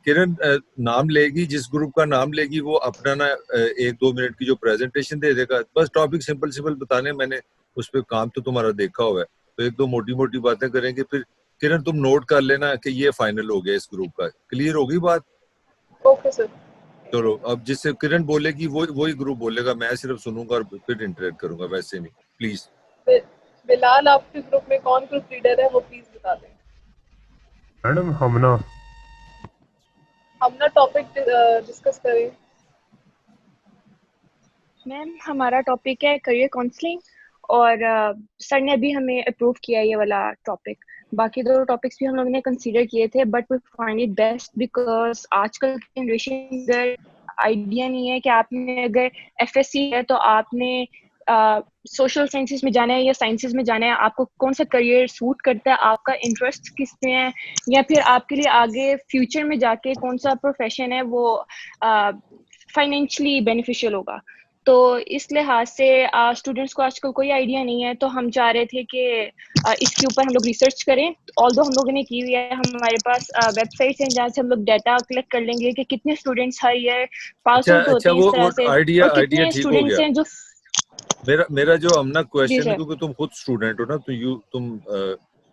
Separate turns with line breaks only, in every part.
किरण नाम लेगी, जिस ग्रुप का नाम लेगी वो अपना ना 1-2 मिनट की जो प्रेजेंटेशन दे देगा, बस टॉपिक सिंपल सिंपल बताने, मैंने उस पर काम तो तुम्हारा देखा हुआ है, तो 1-2 मोटी मोटी बातें करेंगे। फिर किरण तुम नोट कर लेना कि ये फाइनल हो गया इस ग्रुप का। क्लियर होगी बात?
Okay sir.
चलो, अब जिससे किरण बोलेगी वही ग्रुप बोलेगा, मैं सिर्फ सुनूंगा और फिर इंटरेक्ट करूंगा, वैसे नहीं। प्लीज।
बिलाल, आपके ग्रुप में कौन ग्रुप लीडर है वो प्लीज बता दें।
मैडम हमना।
हम ना टॉपिक डिस्कस करें।
मैम हमारा टॉपिक है करियर काउंसलिंग, और सर ने अभी हमें अप्रूव किया ये वाला टॉपिक। बाकी दो टॉपिक्स भी हम लोगों ने कंसीडर किए थे, but we find it best because आजकल की जनरेशन आइडिया नहीं है कि आपने अगर एफएससी है तो आपने सोशल साइंसेस में जाना है या साइंसेस में जाना है, आपको कौन सा करियर सूट करता है, आपका इंटरेस्ट किस में है, या फिर आपके लिए आगे फ्यूचर में जाके कौन सा प्रोफेशन है वो फाइनेंशियली बेनिफिशियल होगा। तो इस लिहाज से स्टूडेंट्स को आजकल कोई आइडिया नहीं है, तो हम चाह रहे थे कि इसके ऊपर हम लोग रिसर्च करें। ऑल्दो हम लोगों ने की हुई है, हमारे पास वेबसाइट्स हैं जहाँ से हम लोग डाटा कलेक्ट कर लेंगे कि कितने स्टूडेंट्स हर ईयर पास आउट होते हैं इस तरह से,
आइडिया
और कितने
ठीक हो
स्टूडेंट्स
गया।
हैं जो
मेरा जो हमना
जी
क्वेश्चन है,
सर।
क्योंकि तुम खुद स्टूडेंट हो ना, तो तुम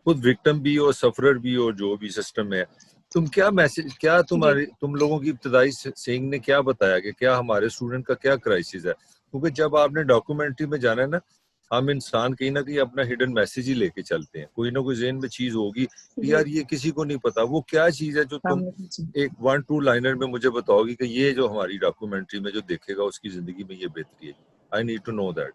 खुद विक्टिम भी हो, सफरर भी हो, जो भी सिस्टम में है, तुम क्या मैसेज, क्या तुम लोगों की इब्तदाई सेइंग ने क्या बताया कि क्या हमारे स्टूडेंट का क्या क्राइसिस है? क्योंकि जब आपने डॉक्यूमेंट्री में जाना है ना, हम इंसान कहीं ना कहीं अपना हिडन मैसेज ही लेके चलते हैं, कोई ना कोई ज़हन में चीज होगी कि यार ये किसी को नहीं पता, वो क्या चीज है जो तुम एक 1-2 लाइनर में मुझे बताओगी कि ये जो हमारी डॉक्यूमेंट्री में जो देखेगा उसकी जिंदगी में ये बेहतरी है। I need to know that.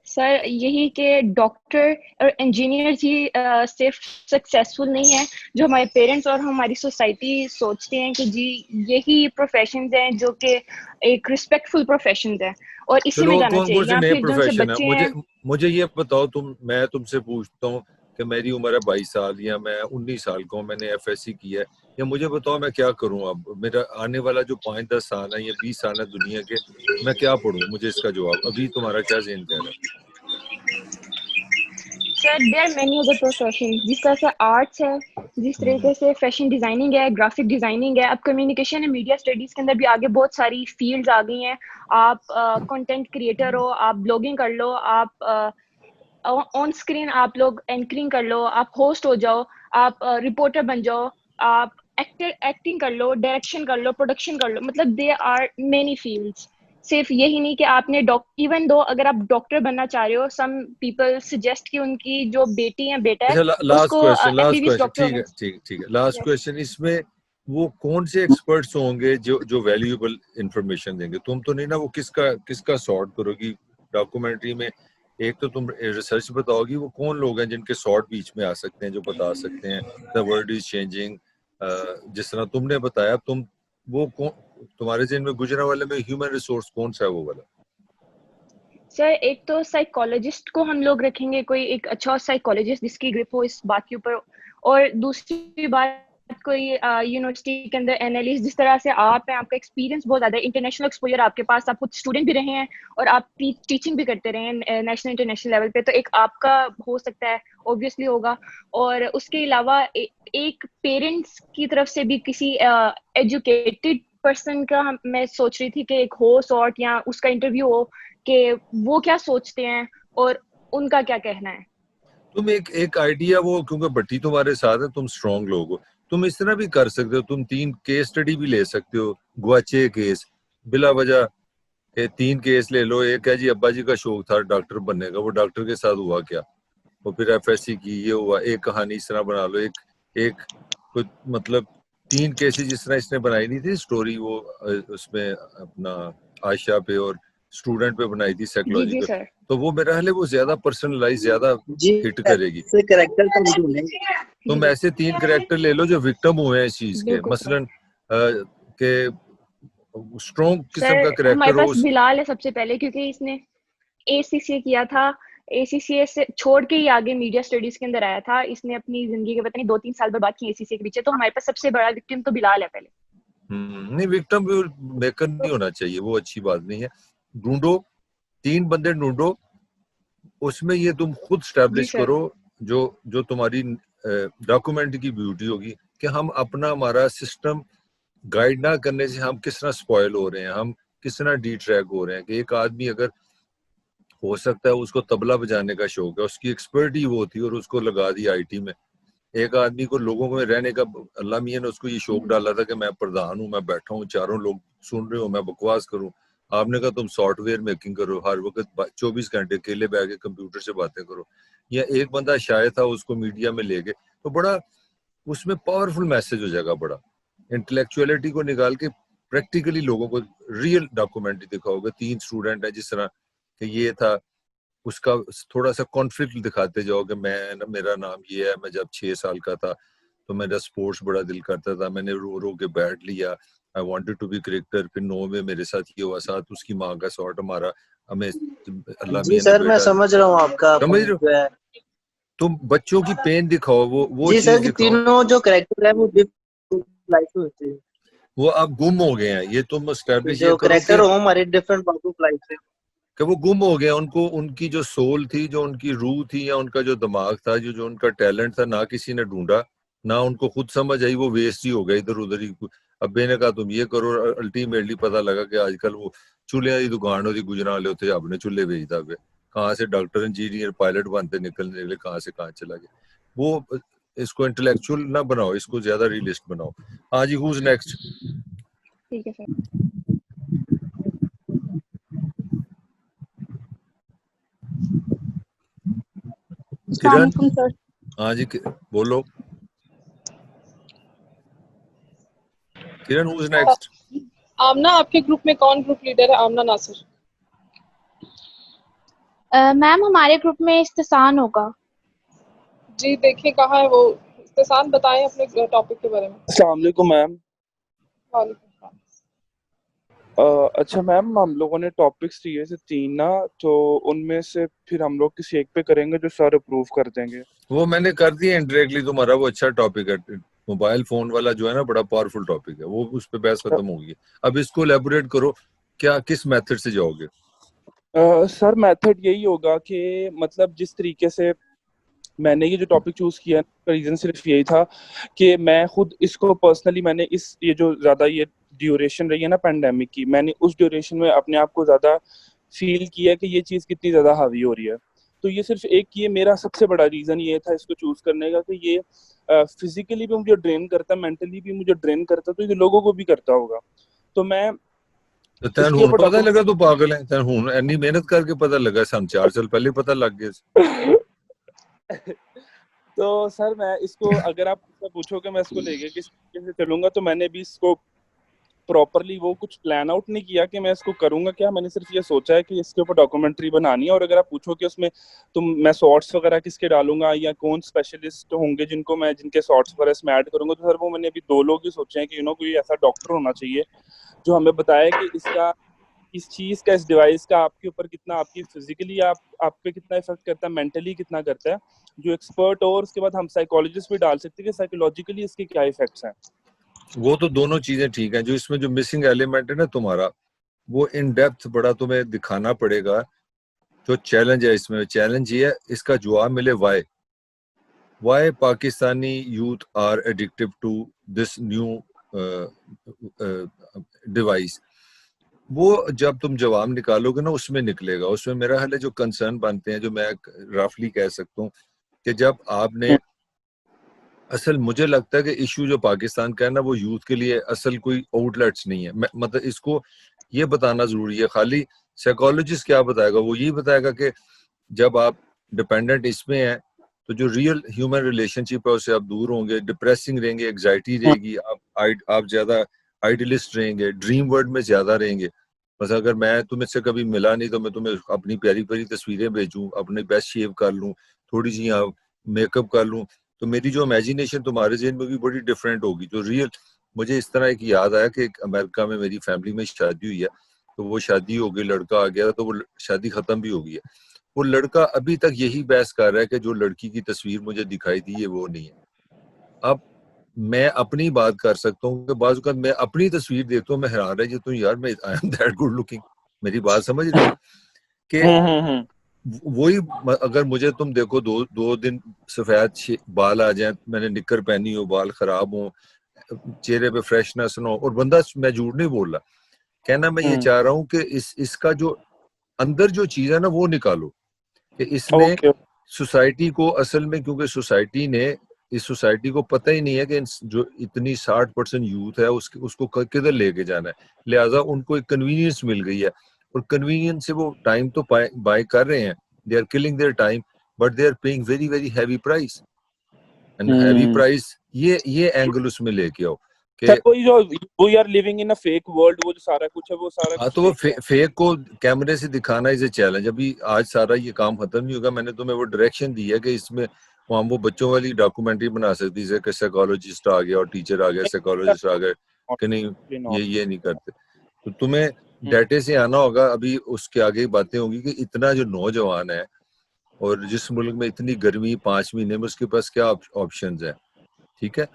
Sir यही कि डॉक्टर और इंजीनियर ही सिर्फ सक्सेसफुल नहीं है, जो हमारे पेरेंट्स और हमारी सोसाइटी सोचते हैं कि जी यही प्रोफेशंस हैं जो कि एक रिस्पेक्टफुल प्रोफेशंस हैं और इसी में
चलो,
जाना
कौन
चाहिए,
कौन से
या
नए
फिर जो उनसे
प्रोफेशन है,
बच्चे
मुझे
हैं।
मुझे ये बताओ। मैं तुमसे पूछता हूँ कि मेरी उम्र है 22 साल या मैं 19 साल का हूँ, मैंने एफएससी किया है, या मुझे बताओ मैं क्या करूँ? अब मेरा आने वाला जो 5-10 साल है या 20 साल है दुनिया के, मैं क्या पढ़ूँ? मुझे इसका जवाब अभी तुम्हारा क्या ज़हन कह रहा है?
Sir there are many other profession, जिस तरह से आर्ट्स है, जिस तरीके से फैशन डिजाइनिंग है, ग्राफिक डिजाइनिंग है, अब कम्युनिकेशन एंड मीडिया स्टडीज के अंदर भी आगे बहुत सारी फील्ड्स आ गई हैं। आप कंटेंट क्रिएटर हो, आप ब्लॉगिंग कर लो, आप ऑन स्क्रीन आप लोग एंकरिंग कर लो, आप होस्ट हो जाओ, आप रिपोर्टर बन जाओ, आप एक्टिंग कर लो, डायरेक्शन कर लो, प्रोडक्शन कर लो, मतलब दे आर मेनी फील्ड्स। सिर्फ यही नहीं कि आपने इवन दो अगर आप डॉक्टर बनना चाह रहे हो, सम पीपल सजेस्ट कि उनकी जो बेटी या बेटा है
अच्छा, लास्ट
उसको
क्वेश्चन,
एमबीबीएस डॉक्टर
ठीक
होना।
है, ठीक है, लास्ट
यस
क्वेश्चन। इसमें वो कौन से एक्सपर्ट्स होंगे जो वैल्यूएबल इंफॉर्मेशन देंगे? तुम तो नहीं ना, वो किसका सॉर्ट करोगी डॉक्यूमेंट्री में? एक तो तुम रिसर्च बताओगी, वो कौन लोग हैं जिनके सॉर्ट बीच में आ सकते हैं, जो बता सकते हैं द वर्ल्ड इज चेंजिंग, जिस तरह तुमने बताया। वो कौन तुम्हारे जिन में गुजरने वाले में ह्यूमन रिसोर्स कौन सा है वो वाला?
सर, एक तो साइकोलॉजिस्ट को हम लोग रखेंगे, कोई एक अच्छा साइकोलॉजिस्ट जिसकी ग्रिप हो इस बात के ऊपर, और दूसरी बात कोई यूनिवर्सिटी के अंदर एनालिस्ट, जिस तरह से आप हैं, आपका एक्सपीरियंस बहुत ज़्यादा है, इंटरनेशनल एक्सपोजर आपके पास, आप खुद स्टूडेंट भी रहे हैं और आप टीचिंग भी करते रहे हैं नेशनल इंटरनेशनल लेवल पे, तो एक आपका हो सकता है ऑब्वियसली होगा। और उसके अलावा एक पेरेंट्स की तरफ से भी किसी एजुकेटेड पर्सन का मैं सोच रही थी कि एक हो सॉर्ट, या उसका इंटरव्यू हो कि वो क्या सोचते हैं और उनका क्या कहना है।
तुम एक आइडिया, वो क्योंकि भट्टी तुम्हारे साथ है, तुम स्ट्रॉन्ग लोग हो, तुम इस तरह भी कर सकते हो, तुम 3 केस स्टडी भी ले सकते हो, गुआचे केस, बिला वजह के 3 केस ले लो। एक है जी, अब्बा जी का शौक था डॉक्टर बनने का, वो डॉक्टर के साथ हुआ क्या, वो फिर एफएससी की, ये हुआ। एक कहानी इस तरह बना लो, एक कुछ मतलब 3 केसेस जिस तरह इसने बनाई नहीं थी स्टोरी, वो उसमें अपना आयशा पे और स्टूडेंट पे बनाई थी
जी
साइकोलॉजिकल,
सर।
तो वो मेरा ख्याल है वो ज्यादा पर्सनलाइज, ज्यादा हिट करेगी।
कैरेक्टर तो ढूंढे।
तुम ऐसे 3 कैरेक्टर ले लो जो विक्टिम हुए हैं इस चीज के,
बिल्कुल सर।
मसलन के स्ट्रॉन्ग किस्म का
सर हमारे
कैरेक्टर हो।
पास बिलाल है सबसे पहले, क्योंकि इसने एसीसीए किया था, एसीसीए से छोड़ के ही आगे मीडिया स्टडीज के अंदर आया था, इसने अपनी जिंदगी के पता नहीं 2-3 साल बर्बाद किए एसीसीए के पीछे, तो हमारे पास सबसे बड़ा विक्टिम तो बिलाल है पहले।
नहीं, विक्टिम मेकर नहीं होना चाहिए, वो अच्छी बात नहीं है। ढूंढो, 3 बंदे ढूंढो, उसमें ये तुम खुद
जी
स्टैब्लिश
सर।
करो जो जो तुम्हारी डॉक्यूमेंट की ब्यूटी होगी कि हम अपना हमारा सिस्टम गाइड ना करने से हम किस तरह स्पॉइल हो रहे हैं, हम किस तरह डी ट्रैक हो रहे हैं। कि एक आदमी अगर हो सकता है उसको तबला बजाने का शौक है, उसकी एक्सपर्ट ही वो होती है और उसको लगा दिया आईटी में। एक आदमी को लोगों में रहने का अल्लाह मियां ने उसको ये शौक डाला था कि मैं प्रधान हूँ, मैं बैठा हूँ, चारों लोग सुन रहे हो, मैं बकवास करूँ। आपने कहा तुम सॉफ्टवेयर मेकिंग करो, हर वक्त 24 घंटे अकेले बैठ के कंप्यूटर से बातें करो। या एक बंदा शायद था, उसको मीडिया में ले गए, तो बड़ा उसमें पावरफुल मैसेज हो जाएगा। बड़ा इंटेलेक्चुअलिटी को निकाल के प्रैक्टिकली लोगों को रियल डॉक्यूमेंट्री दिखाओगे। 3 स्टूडेंट है, जिस तरह कि ये था, उसका थोड़ा सा कॉन्फ्लिक्ट दिखाते जाओ कि मैं मेरा नाम ये है, मैं जब 6 साल का था तो मेरा स्पोर्ट्स बड़ा दिल करता था, मैंने रो रो के बैठ लिया, I wanted to be cricketer. फिर 9 में मेरे साथ ये हुआ, साथ उसकी माँ का शॉट हमारा, हमें अल्लाह
जी
मियां ने
सर, मैं
बेटा,
समझ रहा हूँ आपका
समझ
पॉइंट
रहे हो?
जो है।
तुम बच्चों की पेन दिखाओ, वो
जी
चीज
सर, कि
दिखाओ।
तीनों जो कैरेक्टर है वो डिफरेंट लाइफ में होते हैं।
वो अब गुम हो गए हैं, ये तुम
कि
एस्टेब्लिश ये
जो
करो
कैरेक्टर हो हमारे डिफरेंट वॉक ऑफ लाइफ से।
कि वो गुम हो गए। उनको उनकी जो सोल थी, जो उनकी रूह थी, या उनका जो दिमाग था, जो जो उनका टैलेंट था, ना किसी ने ढूंढा, ना उनको खुद समझ आई, वो वेस्ट ही हो गया इधर उधर ही। अब्बे ने कहा तुम ये करो, अल्टीमेटली पता लगा कि आजकल वो चूल्हे की दुकान होती गुजराले होते, अपने चूल्हे बेचता पे, कहाँ से डॉक्टर इंजीनियर पायलट बनते निकले, कहाँ से कहाँ चला गया वो। इसको इंटेलेक्चुअल ना बनाओ, इसको ज्यादा रियलिस्ट बनाओ। हाँ जी, हूज नेक्स्ट?
ठीक है सर।
किरण,
सर।
हाँ जी बोलो किरण, हूज नेक्स्ट?
आमना, आपके ग्रुप में कौन ग्रुप लीडर है? आमना नासिर।
मैम हमारे ग्रुप में इस्तेसान होगा।
जी देखिए कहाँ है वो। इस्तेसान बताएं अपने टॉपिक के बारे में।
अस्सलाम वालेकुम मैम।
वालेकुम सलाम।
अच्छा मैम, हम लोगों ने टॉपिक्स दिए थे 3 ना, तो उनमें से फिर हम लोग किसी एक पे करेंगे जो सर अप्रूव कर देंगे।
वो मैंने कर दिया इंडायरेक्टली तुम्हारा, वो अच्छा टॉपिक है। मोबाइल फोन वाला जो है ना, बड़ा पावरफुल टॉपिक है वो, उस पे बहस खत्म होगी। अब इसको एलेबोरेट करो, क्या किस मेथड से जाओगे?
सर मेथड यही होगा कि मतलब जिस तरीके से मैंने ये जो टॉपिक चूज किया, रीजन सिर्फ यही था कि मैं खुद इसको पर्सनली मैंने ये जो ज्यादा ये ड्यूरेशन रही है ना पेंडेमिक की, मैंने उस ड्यूरेशन में अपने आप को ज्यादा फील किया कि ये चीज कितनी ज्यादा हावी हो रही है। तो ये सिर्फ एक, ये मेरा सबसे बड़ा रीजन ये था इसको चूज करने का कि ये फिजिकली भी मुझे ड्रेन करता, मेंटली भी मुझे ड्रेन करता, तो ये लोगों को भी करता होगा। तो मैं
तो तैन
इसके
हुन
ऊपर
पता लगा तू पागल है? तैन हुन इतनी मेहनत करके पता लगा? सन 4 साल पहले पता लग गया।
तो सर मैं इसको, अगर आप मुझसे पूछो कि मैं इसको लेके किस तरीके से चलूंगा, तो मैंने भी इसको प्रॉपरली वो कुछ प्लान आउट नहीं किया कि मैं इसको करूंगा क्या। मैंने सिर्फ ये सोचा है कि इसके ऊपर डॉक्यूमेंट्री बनानी है। और अगर आप पूछो कि उसमें मैं शॉर्ट्स वगैरह किसके डालूंगा या कौन स्पेशलिस्ट होंगे जिनको मैं, जिनके शॉर्ट्स वगैरह इसमें ऐड करूंगा, तो सर वो मैंने अभी 2 लोग ही सोचे हैं कि कोई ऐसा डॉक्टर होना चाहिए जो हमें बताए कि इसका, इस चीज का, इस डिवाइस का आपके ऊपर कितना, आपकी फिजिकली आप पे कितना इफेक्ट करता है, मेंटली कितना करता है, जो एक्सपर्ट हो। और उसके बाद हम साइकोलॉजिस्ट भी डाल सकते हैं कि साइकोलॉजिकली इसके क्या इफेक्ट्स हैं।
वो तो दोनों चीजें ठीक हैं। जो इसमें जो मिसिंग एलिमेंट है ना तुम्हारा, वो इन डेप्थ बड़ा तुम्हें दिखाना पड़ेगा। जो चैलेंज है इसमें, चैलेंज ये है इसका जवाब मिले। Why Pakistani youth are addictive to this new device. वो जब तुम जवाब निकालोगे ना, उसमें निकलेगा। उसमें मेरा ख्याल है जो कंसर्न बनते हैं, जो मैं रफली कह सकता हूँ कि जब आपने, असल मुझे लगता है कि इशू जो पाकिस्तान का है ना, वो यूथ के लिए असल कोई आउटलेट्स नहीं है। मतलब इसको ये बताना जरूरी है। खाली साइकोलॉजिस्ट क्या बताएगा? वो यही बताएगा कि जब आप डिपेंडेंट इसमें हैं तो जो रियल ह्यूमन रिलेशनशिप है उससे आप दूर होंगे, डिप्रेसिंग रहेंगे, एग्जाइटी रहेगी, आप ज्यादा आइडियलिस्ट रहेंगे, ड्रीम वर्ल्ड में ज्यादा रहेंगे। बस अगर मैं तुमसे कभी मिला नहीं तो मैं तुम्हें अपनी प्यारी प्यारी तस्वीरें भेजूं, अपने बेस्ट शेव कर लूं, थोड़ी सी मेकअप कर लूं, तो मेरी जो इमेजिनेशन तुम्हारे ज़हन में भी बड़ी डिफरेंट होगी। जो रियल, मुझे इस तरह एक याद आया कि अमेरिका में मेरी फैमिली में शादी हुई है, तो वो शादी हो गई, लड़का आ गया, तो वो शादी खत्म भी हो गई है। वो लड़का अभी तक यही बहस कर रहा है कि जो लड़की की तस्वीर मुझे दिखाई दी है वो नहीं है। अब मैं अपनी बात कर सकता हूँ कि बाज़ वक़्त मैं अपनी तस्वीर देखता हूँ, मैं हैरान रह जाता हूँ, यार मैं I am that good looking. मेरी बात समझ रहे हो कि वही अगर मुझे तुम देखो 2 दिन सफेद बाल आ जाए, मैंने निक्कर पहनी हो, बाल खराब हो, चेहरे पे फ्रेशनेस ना हो, और बंदा, मैं झूठ नहीं बोल रहा, कहना मैं ये चाह रहा हूँ कि इसका जो अंदर जो चीज है ना वो निकालो, कि इसने
ओके
सोसाइटी को असल में, क्योंकि सोसाइटी ने, इस सोसाइटी को पता ही नहीं है कि जो इतनी 60% यूथ है उसको किधर लेके जाना है, लिहाजा उनको एक कन्वीनियंस मिल गई है, और कन्वीनियंस से वो टाइम तो बाय कर रहे हैं, they are killing their time, but they are paying very very heavy price, and heavy price ये एंगल उसमें लेके आओ
सर, वही जो we are living in a fake world, वो जो सारा कुछ है वो सारा
हाँ,
कुछ
तो वो
fake है।
फेक को कैमरे से दिखाना इज ए चैलेंज। अभी आज सारा ये काम खत्म नहीं होगा, मैंने तुम्हें वो डायरेक्शन दी है कि इसमें हम वो बच्चों वाली डॉक्यूमेंट्री बना सकती है कि साइकोलॉजिस्ट आ गया और टीचर आ गया, साइकोलॉजिस्ट आ गए, कि नहीं ये नहीं करते, तो तुम्हें डाटे से आना होगा। अभी उसके आगे बातें होंगी कि इतना जो नौजवान है और जिस मुल्क में इतनी गर्मी 5 महीने में, उसके पास क्या ऑप्शंस है, ठीक है,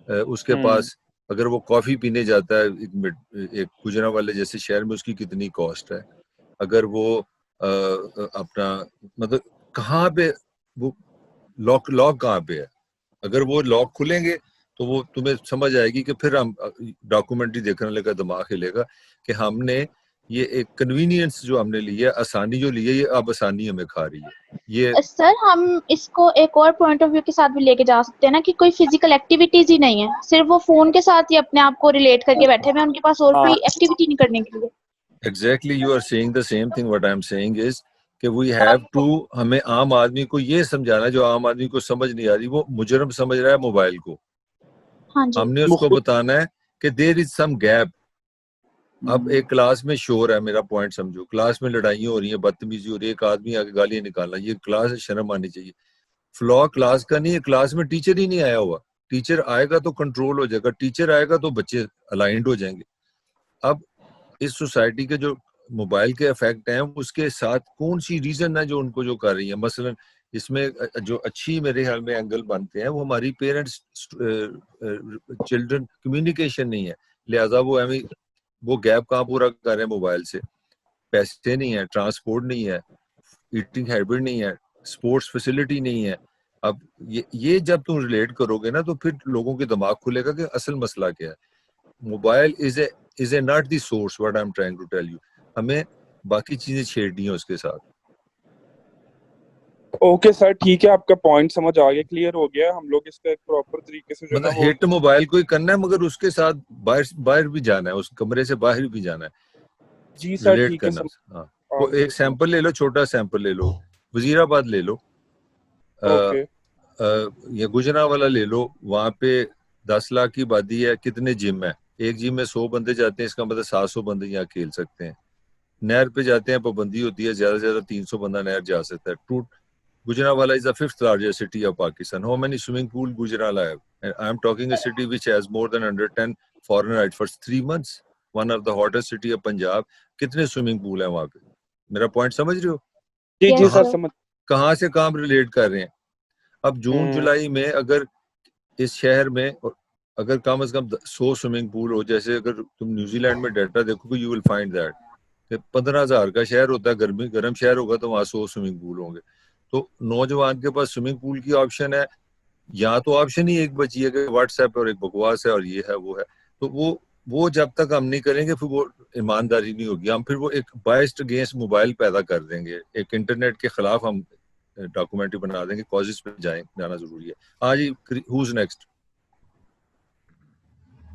उसके पास अगर वो कॉफी पीने जाता है एक गुजरांवाले जैसे शहर में, उसकी कितनी कॉस्ट है, अगर वो अपना मतलब कहाँ पे वो लॉक कहाँ पे है, अगर वो लॉक खुलेंगे तो वो तुम्हें समझ आएगी कि फिर हम डॉक्यूमेंट्री देखने लगा, दिमाग हिलेगा कि हमने ये एक कन्वीनियंस जो हमने ली है, आसानी जो ली है, ये अब आसानी हमें खा रही है। ये
सर हम इसको एक और पॉइंट ऑफ व्यू के साथ भी लेके जा सकते हैं ना, कि कोई फिजिकल एक्टिविटीज ही नहीं है, सिर्फ वो फोन के साथ ही अपने आप को रिलेट करके बैठे हुए हैं, उनके पास और कोई एक्टिविटी नहीं करने के लिए।
Exactly, you are saying the same thing. What I'm saying is कि we have to, हमें आम आदमी को ये समझाना, जो आम आदमी को समझ नहीं आ रही, वो मुजरम समझ रहा है मोबाइल को,
हाँ जी।
हमने उसको बताना है कि देयर इज सम गैप। अब एक क्लास में शोर है, मेरा पॉइंट समझो, क्लास में लड़ाइयाँ हो रही है, बदतमीजी हो रही है, एक आदमी आके गालियां निकालना, ये क्लास है, शर्म आनी चाहिए। फ्लॉ क्लास का नहीं है, क्लास में टीचर ही नहीं आया हुआ, टीचर आएगा तो कंट्रोल हो जाएगा, टीचर आएगा तो बच्चे अलाइंड हो जाएंगे। अब इस सोसाइटी के जो मोबाइल के इफेक्ट हैं, उसके साथ कौन सी रीजन है जो उनको जो कर रही है, मसलन इसमें जो अच्छी मेरे ख्याल में एंगल बनते हैं, वो हमारी पेरेंट्स चिल्ड्रन कम्युनिकेशन नहीं है, लिहाजा वो गैप कहाँ पूरा कर रहे हैं मोबाइल से, पैसे नहीं है, ट्रांसपोर्ट नहीं है, ईटिंग हैबिट नहीं है, स्पोर्ट्स फैसिलिटी नहीं है। अब ये जब तुम रिलेट करोगे ना, तो फिर लोगों के दिमाग खुलेगा कि असल मसला क्या है। Mobile is a not the source, what I am trying to tell you, हमें बाकी चीजें छेड़नी है उसके साथ।
ओके सर, ठीक है, आपका पॉइंट समझ आ गया, क्लियर हो गया। हम लोग इसका एक प्रॉपर तरीके से जो
मतलब हिट मोबाइल को ही करना है, मगर उसके साथ बाहर भी जाना है, उस कमरे से बाहर भी जाना है।
जी सर,
रिलेट
ठीक है।
करना। हाँ, तो एक सैंपल ले लो, छोटा सैंपल ले लो, वजीराबाद ले लो, या गुजरांवाला ले लो, वहां पे 10 लाख की आबादी है, कितने जिम है, एक जिम में 100 बंदे जाते हैं, इसका मतलब 700 बंदे यहाँ खेल सकते हैं। नहर पे जाते हैं, पाबंदी होती है, ज्यादा से ज्यादा 300 बंदा नहर जा सकता है। Gujranwala is the 5th largest city of Pakistan. How many swimming pool Gujranwala have? And I am talking a city which has more than 110 foreigners for 3 months. One of the hottest city of Punjab. कितने swimming pool है वहाँ पे? मेरा point समझ रहे हो?
जी जी sir, समझ।
कहाँ से काम रिलेट कर रहे हैं? अब जून जुलाई में अगर इस शहर में अगर कम से कम 100 स्विमिंग पूल हो, जैसे अगर तुम न्यूजीलैंड में डाटा देखोगे, यू विल फाइंड दैट 15,000 का शहर होता है, गर्म शहर होगा तो वहाँ 100 स्विमिंग पूल होंगे। तो नौजवान के पास स्विमिंग पूल की ऑप्शन है, या तो ऑप्शन ही एक बची है कि व्हाट्सएप और एक बकवास है और ये है वो है। तो वो जब तक हम नहीं करेंगे, फिर वो ईमानदारी नहीं होगी। हम फिर वो एक बायस्ड अगेंस्ट मोबाइल पैदा कर देंगे, एक इंटरनेट के खिलाफ हम डॉक्यूमेंट्री बना देंगे। कॉजेस पे जाना जरूरी है। हाँ जी, हूज नेक्स्ट?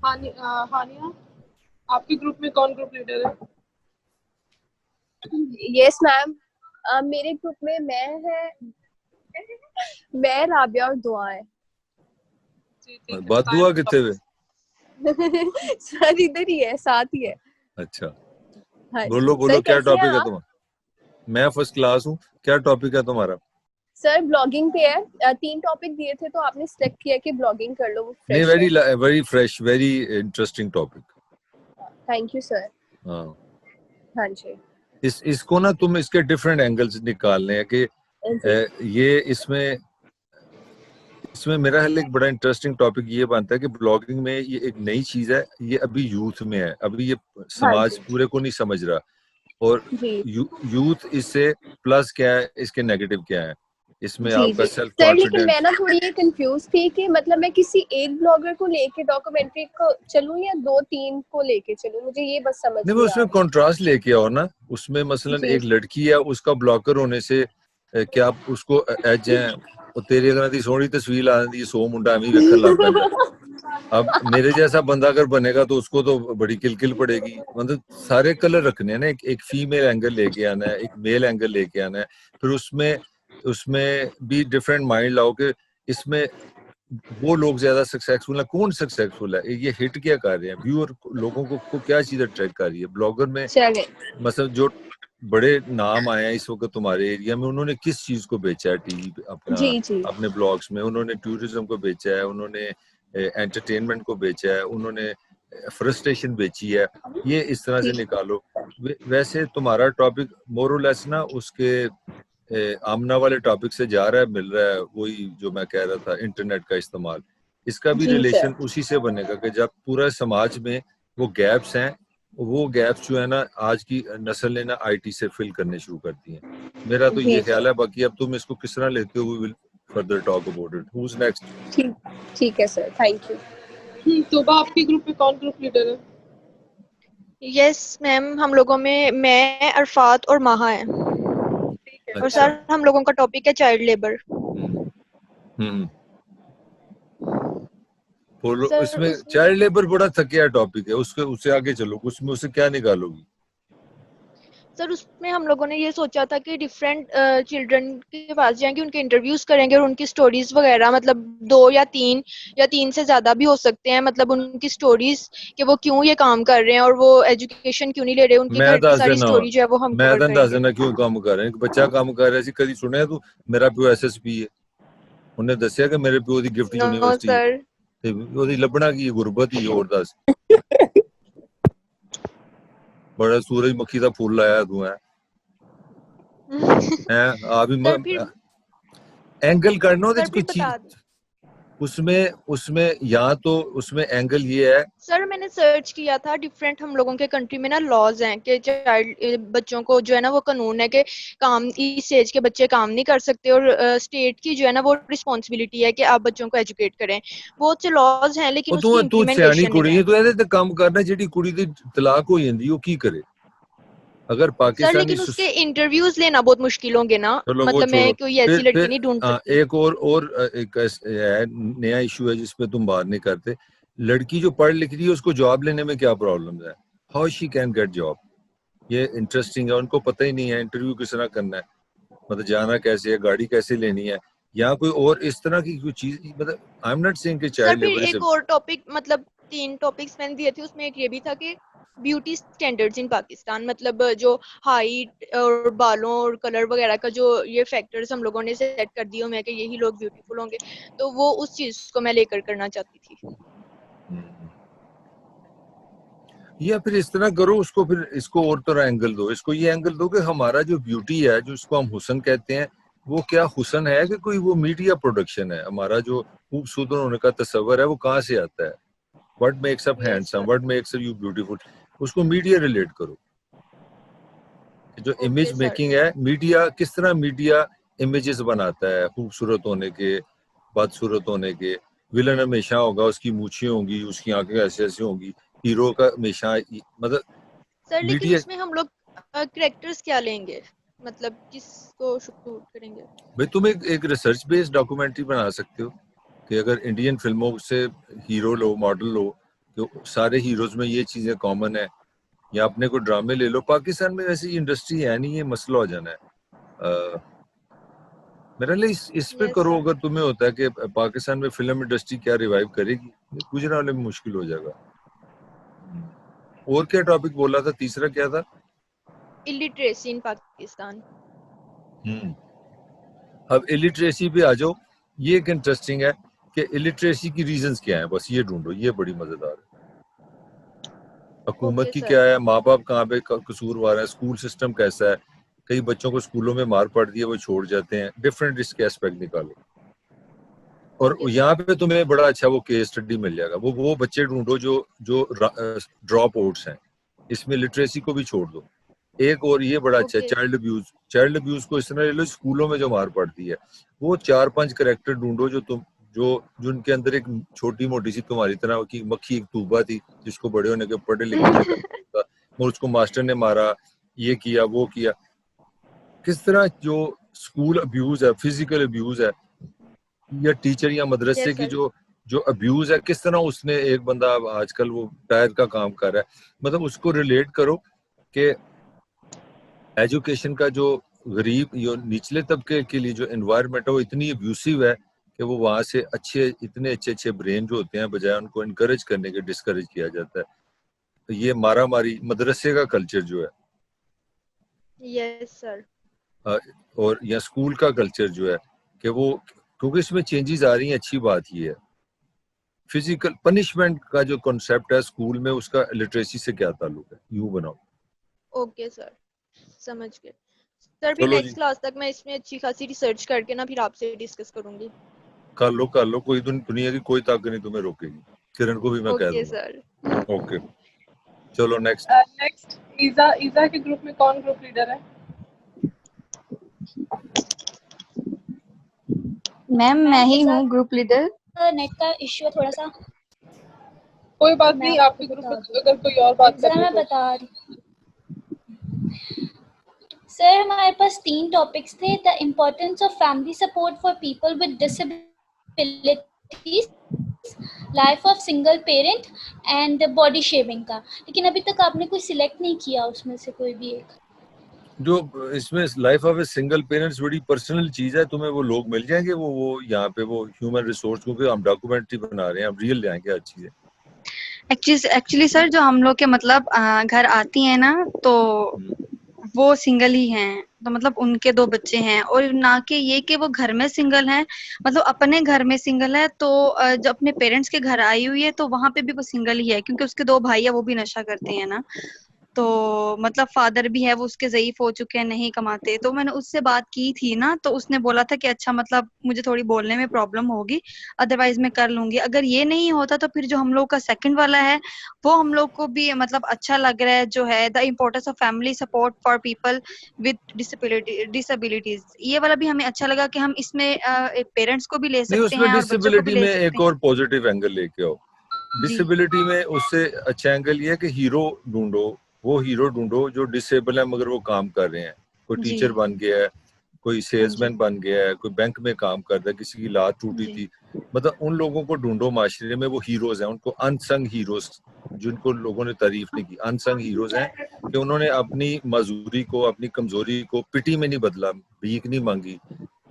हानिया, आपके ग्रुप में कौन ग्रुप लीडर है?
यस मैम, मेरे ग्रुप में मैं राबिया और दुआ है।
बात दुआ कितने हुए?
सर इधर ही है, साथ ही है।
अच्छा,
हाँ,
बोलो क्या टॉपिक है तुम्हारा? मैं फर्स्ट क्लास हूँ, क्या टॉपिक है तुम्हारा?
सर ब्लॉगिंग पे है। 3 टॉपिक दिए थे तो आपने सिलेक्ट किया कि ब्लॉगिंग कर लो।
नहीं, very fresh, very interesting topic.
Thank you sir. हाँ जी,
इसको ना तुम इसके डिफरेंट एंगल्स निकालने हैं कि ये इसमें मेरा ख्याल एक बड़ा इंटरेस्टिंग टॉपिक ये बनता है कि ब्लॉगिंग में ये एक नई चीज है, ये अभी यूथ में है, अभी ये समाज पूरे को नहीं समझ रहा। और
जी
यूथ इससे प्लस क्या है, इसके नेगेटिव क्या है, इसमें
जी
आपका
जी
सेल्फ
सर, लेकिन मैं
कॉन्फिडेंस।
ना थोड़ी ये कंफ्यूज थी कि मतलब मैं किसी एक ब्लॉगर को लेके डॉक्यूमेंट्री को चलूं या 2-3 को लेके चलूं, मुझे ये बस समझ
नहीं, वो
नहीं आ
उसमें
रहा।
कंट्रास्ट लेके आओ ना। उसमें मसलन
जी
एक लड़की है, उसका ब्लॉकर होने से क्या उसको एज है, और तेरी अगर दी सोहनी तस्वीर आ दी 100 मुंडा एवं वेखन लग पैंदा। अब मेरे जैसा बंदा अगर बनेगा तो उसको तो बड़ी किलकिल पड़ेगी। मतलब सारे कलर रखने हैं ना, एक फीमेल एंगल लेके आना है, एक मेल एंगल लेके आना है, फिर उसमें उसमें भी डिफरेंट माइंड लाओ कि इसमें वो लोग ज्यादा सक्सेसफुल है, कौन सक्सेसफुल है, ये हिट क्या कर रहे हैं, व्यूअर लोगों को क्या चीज अट्रैक्ट कर रही है। ब्लॉगर में
चले
मतलब जो बड़े नाम आए हैं इस वक्त तुम्हारे एरिया में, उन्होंने किस चीज को बेचा है टीवी पे, अपना
जी जी
अपने ब्लॉग्स में? उन्होंने टूरिज्म को बेचा है, उन्होंने एंटरटेनमेंट को बेचा है, उन्होंने फ्रस्ट्रेशन बेची है। ये इस तरह से निकालो। वैसे तुम्हारा टॉपिक मोरलेस ना उसके आमना वाले टॉपिक से जा रहा है, मिल रहा है, वही जो मैं कह रहा था, इंटरनेट का इस्तेमाल। इसका भी
जी
रिलेशन
सर
उसी से बनेगा कि जब पूरा समाज में वो गैप्स हैं, वो गैप्स जो है ना आज की नस्ल ने ना आईटी से फिल करने शुरू कर दिए हैं। मेरा तो
जी
ये
सर
ख्याल है, बाकी अब तुम इसको किस तरह लेते हो, we will further talk about it. Who is next?
ठीक ठीक है सर, थैंक यू।
तोबा, आपके ग्रुप में कौन ग्रुप लीडर है?
यस मैम, हम लोगों में मैं, अरफात और माहा है।
ठीक है।
और
अच्छा।
सर हम लोगों का टॉपिक है चाइल्ड लेबर।
हम्म बोलो।
सर
इसमें
उसमें
चाइल्ड लेबर बड़ा थकिया टॉपिक है, उसके उससे आगे चलो, उसमें उससे क्या निकालोगी?
हम लोगों ने ये सोचा था कि डिफरेंट चिल्ड्रन के पास जाएंगे, उनके इंटरव्यूज करेंगे और उनकी स्टोरीज वगैरह, मतलब 2 या 3 से ज्यादा भी हो सकते हैं, मतलब उनकी स्टोरीज कि वो क्यों ये काम कर रहे हैं और वो एजुकेशन क्यों नहीं ले रहे, उनके
मैं
घर की
दस
सारी
देना
स्टोरी जो है वो हम
मैं
कवर
ਤਾਂ ਦੱਸ
करेंगे।
ਦੇਣਾ ਕਿਉਂ ਕੰਮ ਕਰ ਰਿਹਾ। ਇੱਕ ਬੱਚਾ ਕੰਮ ਕਰ ਰਿਹਾ ਸੀ, ਕਦੀ ਸੁਣਿਆ ਤੂੰ ਮੇਰਾ ਪਿਓ ਐਸਐਸਪੀ ਹੈ? ਉਹਨੇ ਦੱਸਿਆ ਕਿ ਮੇਰੇ ਪਿਓ ਦੀ ਗਿਫਟ
नो
ਯੂਨੀਵਰਸਿਟੀ ਹੈ,
सर।
ਤੇ ਉਹਦੀ ਲੱਭਣਾ ਕੀ ਗੁਰਬਤ ਹੀ। ਹੋਰ ਦੱਸ, ਬੜਾ ਸੂਰਜਮੁਖੀ ਦਾ ਫੁੱਲ ਆਇਆ ਤੂੰ ਹੈ ਆ ਵੀ
सर फिर
एंगल करना ਉਹਦੇ
सर
ਚ
फिर
कोई
बता
चीज उसमें उसमें या तो उसमें एंगल ये है।
सर मैंने सर्च किया था, डिफरेंट हम लोगों के कंट्री में ना लॉज हैं कि चाइल्ड बच्चों को जो है ना वो कानून है कि काम इस एज के बच्चे काम नहीं कर सकते, और स्टेट की जो है ना वो रिस्पॉन्सिबिलिटी है कि आप बच्चों को एजुकेट करें। बहुत से लॉज हैं लेकिन
ਉਹ
उसकी
ਤੂੰ ਸਿਆਣੀ
इम्प्लीमेंटेशन
ਕੁੜੀ
नहीं
ਹੈ,
है।
ਤੂੰ ਇਹਦੇ ਤੇ ਕੰਮ ਕਰਨਾ। ਜਿਹੜੀ ਕੁੜੀ ਦੀ ਤਲਾਕ ਹੋ ਜਾਂਦੀ ਉਹ ਕੀ ਕਰੇ? अगर
सर
पाकिस्तानी
लेकिन उसके इंटरव्यूज लेना बहुत मुश्किल होंगे ना,
चलो वो
मतलब मैं
छोड़ो।
कोई ऐसी लड़की नहीं ढूंढ सकती।
एक और एक है, नया इशू है जिसपे तुम बात नहीं करते। लड़की जो पढ़ लिख रही है उसको जॉब लेने में क्या प्रॉब्लम है? How she can get job? ये इंटरेस्टिंग है। उनको पता ही नहीं है इंटरव्यू किस तरह करना है, मतलब जाना कैसे है, गाड़ी कैसे लेनी है, या कोई और इस तरह की कोई चीज। मतलब आई एम नॉट सेइंग कि
सर
चाइल्ड
फिर
लेबर इज
एक और टॉपिक, मतलब 3 टॉपिक्स मैंने दिए थे, उसमें एक ये भी था कि ब्यूटी स्टैंडर्ड्स इन पाकिस्तान, मतलब जो हाइट और बालों और कलर वगैरह का जो ये फैक्टर्स हम लोगों ने सेट कर दिए हैं कि यही लोग ब्यूटीफुल होंगे, तो वो उस चीज को मैं लेकर करना चाहती थी।
या फिर इस तरह करो उसको, फिर इसको और तरह एंगल दो। इसको ये एंगल दो कि हमारा जो ब्यूटी है, जो इसको हम हुस्न कहते हैं, वो क्या हुस्न है कि कोई वो मीडिया प्रोडक्शन है? हमारा जो खूबसूरत होने का तस्वर है वो कहाँ से आता है? What makes up handsome, what makes you beautiful? उसको मीडिया रिलेट करो। जो इमेज मेकिंग है, मीडिया किस तरह मीडिया इमेजेस बनाता है खूबसूरत होने के, बदसूरत होने के। विलन हमेशा होगा, उसकी मूछें होंगी, उसकी आंखें ऐसे ऐसे होंगी। हीरो का हमेशा मतलब
सर लेकिन
मीडिया।
उसमें हम लोग कैरेक्टर्स क्या लेंगे, मतलब किसको शूट करेंगे?
भाई तुम एक रिसर्च बेस्ड डॉक्यूमेंट्री बना सकते हो कि अगर इंडियन फिल्मों से हीरो लो, मॉडल लो, तो सारे हीरोज में ये चीजें कॉमन है, या अपने को ड्रामे ले लो। पाकिस्तान में वैसी इंडस्ट्री है नहीं, ये मसला हो जाना है। मेरे लिए इस पे करो। अगर तुम्हें होता है कि पाकिस्तान में फिल्म इंडस्ट्री क्या रिवाइव करेगी, गुजरात में मुश्किल हो जाएगा। और क्या टॉपिक बोला था? तीसरा क्या था?
इलिटरेसी इन पाकिस्तान।
अब इलिटरेसी पे आ जाओ। ये एक इंटरेस्टिंग है कि इलिटरेसी की रीजंस क्या है, बस ये ढूंढो। ये बड़ी मजेदार है। हुकूमत की क्या है, माँ बाप कहाँ पे कसूरवार है, स्कूल सिस्टम कैसा है, कई बच्चों को स्कूलों में मार पड़ती है, वो छोड़ जाते हैं। डिफरेंट इसके एस्पेक्ट निकालो। और यहाँ पे तुम्हें बड़ा अच्छा वो केस स्टडी मिल जाएगा। वो बच्चे ढूंढो जो ड्रॉप आउट्स हैं। इसमें लिटरेसी को भी छोड़ दो। एक और ये बड़ा अच्छा है
Okay.
चाइल्ड अब्यूज को इस तरह ले लो, स्कूलों में जो मार पड़ती है, वो 4-5 कैरेक्टर ढूंढो जो जिनके अंदर एक छोटी मोटी सी तुम्हारी तरह की मक्खी एक तूबा थी, जिसको बड़े होने के पढ़े लिखे था, और उसको मास्टर ने मारा, ये किया वो किया। किस तरह जो स्कूल अब्यूज है, फिजिकल अब्यूज है, या टीचर या मदरसे
Yes,
की
sir.
जो अब्यूज है, किस तरह उसने एक बंदा आजकल वो टायर का काम कर रहा है, मतलब उसको रिलेट करो कि एजुकेशन का जो गरीब या निचले तबके के लिए जो एनवायरनमेंट है वो इतनी अब्यूसिव है कि वो वहाँ से इतने अच्छे ब्रेन जो होते हैं, बजाय उनको इनकरेज करने के डिस्करेज किया जाता है। तो ये मारा मारी मदरसे का कल्चर जो है,
Yes, sir.
और या स्कूल का कल्चर जो है कि वो, क्योंकि इसमें चेंजेस आ रही हैं, अच्छी बात ये है। फिजिकल पनिशमेंट का जो कॉन्सेप्ट है स्कूल में, उसका लिटरेसी से क्या ताल्लुक है, यूं बनाओ।
Okay, sir. समझ गए सर। फिर
चलो जी,
नेक्स्ट क्लास तक मैं इसमें अच्छी खासी रिसर्च करके ना फिर आपसे डिस्कस करूंगी।
कर लो, कोई दुनिया की कोई ताकत नहीं तुम्हें रोकेगी। किरण को भी मैं कह
ओके
दूंगा।
सर।
ओके, चलो नेक्स्ट।
नेक्स्ट ईजा के ग्रुप में कौन ग्रुप लीडर है?
मैम मैं ही हूँ ग्रुप लीडर।
नेट का इश्यू है थोड़ा सा।
कोई बात
मैं
नहीं,
आपको
आपके ग्रुप
बता
में
दूँ।
अगर कोई और बात
सर
कर
मैं
तो
बता रही सर, हमारे पास 3 टॉपिक्स थे। The importance of family support for people with disabilities, life of single parent and body shaming का। लेकिन अभी तक आपने कोई सिलेक्ट नहीं किया उसमें से कोई भी एक।
जो इसमें life of a single parents बड़ी पर्सनल चीज है, तुम्हें वो लोग मिल जाएंगे, वो यहाँ पे वो ह्यूमन रिसोर्स, क्योंकि हम डॉक्यूमेंट्री बना रहे हैं, हम रियल जाएंगे हर चीजें।
एक्चुअली सर जो हम लोग के मतलब घर आती है ना, तो वो सिंगल ही हैं, तो मतलब उनके 2 बच्चे हैं, और ना कि ये कि वो घर में सिंगल हैं, मतलब अपने घर में सिंगल है। तो जब अपने पेरेंट्स के घर आई हुई है तो वहां पे भी वो सिंगल ही है, क्योंकि उसके 2 भाई है, वो भी नशा करते हैं ना। तो मतलब फादर भी है, वो उसके ज़ईफ हो चुके हैं, नहीं कमाते। तो मैंने उससे बात की थी ना, तो उसने बोला था कि अच्छा मतलब मुझे थोड़ी बोलने में प्रॉब्लम होगी, अदरवाइज मैं कर लूंगी। अगर ये नहीं होता तो फिर जो हम लोग का सेकंड वाला है वो हम लोग को भी मतलब अच्छा लग रहा है, जो है the importance of family support for people with disabilities. ये वाला भी हमें अच्छा लगा कि हम इसमें पेरेंट्स को भी ले
नहीं,
सकते
उसमें
हैं और बच्चों को भी
डिसेबिलिटी
ले
में
सकते
एक
हैं।
और पॉजिटिव एंगल लेके आओ।
जी
डिसेबिलिटी में उससे अच्छा एंगल ये है कि हीरो ढूंढो, वो हीरो ढूंढो जो डिसेबल है मगर वो काम कर रहे हैं। कोई
जी
टीचर बन गया है, कोई
हाँ जी
सेल्समैन बन गया है, कोई बैंक में काम कर रहा है, किसी की लात टूटी
जी
थी, मतलब उन लोगों को ढूंढो माशरे में, वो हीरोज हैं, उनको अनसंग हीरोज, जिनको लोगों ने तारीफ नहीं की, अनसंग हीरोज हैं कि उन्होंने अपनी मजदूरी को, अपनी कमजोरी को पिटी में नहीं बदला, भीख नहीं मांगी,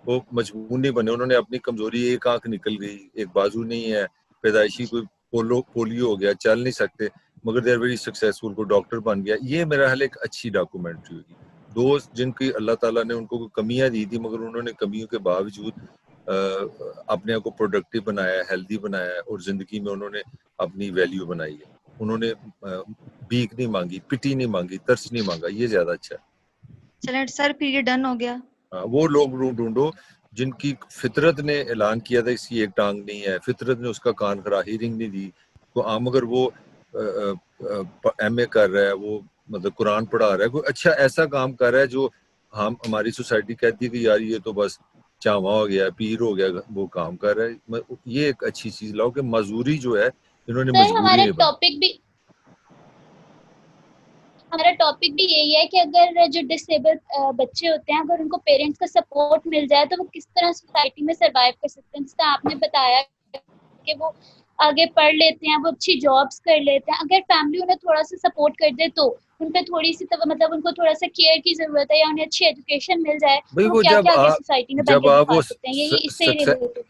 वो मजबूर नहीं बने, उन्होंने अपनी कमजोरी, एक आंख निकल गई, एक बाजू नहीं है, पैदाइशी कोई पोलियो हो गया, चल नहीं सकते, मगर दे आर वेरी सक्सेसफुल, को डॉक्टर बन गया। ये मेरा हाल एक अच्छी डॉक्यूमेंट्री होगी। दोस्त जिनकी अल्लाह ताला ने उनको कोई कमियां दी थी, मगर उन्होंने कमियों के बावजूद अपने आप को प्रोडक्टिव बनाया, हेल्दी बनाया, और जिंदगी में उन्होंने अपनी वैल्यू बनाई है। उन्होंने भीख नहीं मांगी, पिटी नहीं मांगी, तरस नहीं मांगा, ये ज्यादा अच्छा है।
चलें सर, फिर ये डन हो गया।
वो लोग ढूंढो जिनकी फितरत ने ऐलान किया था इसकी एक टांग नहीं है, फितरत ने उसका कान खरा, हीरिंग नहीं दी, तो मगर वो MA कर रहा है, वो मतलब कुरान पढ़ा रहा है, कोई अच्छा ऐसा काम कर रहा है जो हमारी सोसाइटी कहती है कि यार ये तो बस चावा हो गया, पीर हो गया, वो काम कर रहा है। ये एक अच्छी चीज लाओ कि मजदूरी जो है इन्होंने
सर
मजबूरी
हमारा
नहीं बनाई।
टॉपिक भी यही है कि अगर जो डिसेबल बच्चे होते हैं, अगर उनको पेरेंट्स का सपोर्ट मिल जाए तो वो किस तरह सोसाइटी में सरवाइव कर सकते हैं। जिसका आपने बताया कि वो आगे पढ़ लेते हैं, वो अच्छी जॉब्स कर लेते हैं। अगर फैमिली उन्हें थोड़ा सा सपोर्ट कर दे तो उन पे थोड़ी सी मतलब उनको थोड़ा सा केयर की जरूरत है, या उन्हें अच्छी एजुकेशन मिल जाए
भाई
तो वो
वो
क्या क्या आगे सोसाइटी में बन के दिखा सकते हैं। यही इससे रिलेटेड।